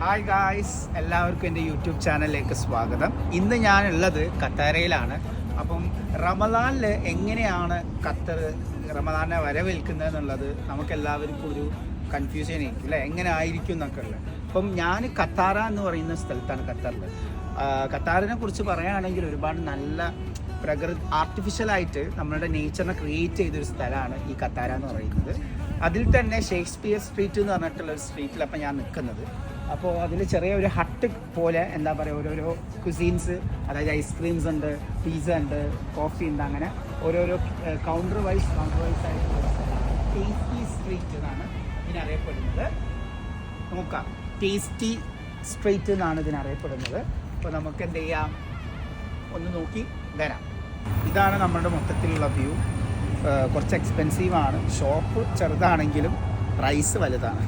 Hi guys, എല്ലാവർക്കും എൻ്റെ YouTube ചാനലിലേക്ക് സ്വാഗതം. ഇന്ന് ഞാനുള്ളത് ഖത്തറിലാണ്. അപ്പം റമദാനിൽ എങ്ങനെയാണ് ഖത്തർ റമദാനെ വരവേൽക്കുന്നത് എന്നുള്ളത് നമുക്കെല്ലാവർക്കും ഒരു കൺഫ്യൂഷൻ ആയിരിക്കും അല്ലേ, എങ്ങനെ ആയിരിക്കും എന്നൊക്കെ ഉള്ളത്. അപ്പം ഞാൻ ഖത്താറ എന്ന് പറയുന്ന സ്ഥലത്താണ് ഖത്തറിൽ. ഖത്താറിനെ കുറിച്ച് പറയുകയാണെങ്കിൽ ഒരുപാട് നല്ല ആർട്ടിഫിഷ്യലായിട്ട് നമ്മളുടെ നേച്ചറിനെ ക്രിയേറ്റ് ചെയ്തൊരു സ്ഥലമാണ് ഈ ഖത്താര എന്ന് പറയുന്നത്. അതിൽ തന്നെ ഷേക്സ്പിയർ സ്ട്രീറ്റ് എന്ന് പറഞ്ഞിട്ടുള്ള ഒരു സ്ട്രീറ്റിലപ്പം ഞാൻ നിൽക്കുന്നത്. അപ്പോൾ അതിൽ ചെറിയ ഒരു ഹട്ട് പോലെ എന്താ പറയുക, ഓരോരോ കുസീൻസ്, അതായത് ഐസ്ക്രീംസ് ഉണ്ട്, പിസ്സ ഉണ്ട്, കോഫി ഉണ്ട്, അങ്ങനെ ഓരോരോ കൗണ്ടർ വൈസ് ആയിട്ടുള്ള ടേസ്റ്റി സ്ട്രീറ്റ് എന്നാണ് ഇതിനറിയപ്പെടുന്നത്. നോക്കാം, ടേസ്റ്റി സ്ട്രീറ്റ് എന്നാണ് ഇതിനറിയപ്പെടുന്നത്. അപ്പോൾ നമുക്ക് എന്ത് ചെയ്യാം, ഒന്ന് നോക്കി വരാം. ഇതാണ് നമ്മുടെ മൊത്തത്തിലുള്ള വ്യൂ. കുറച്ച് എക്സ്പെൻസീവാണ്. ഷോപ്പ് ചെറുതാണെങ്കിലും പ്രൈസ് വലുതാണ്.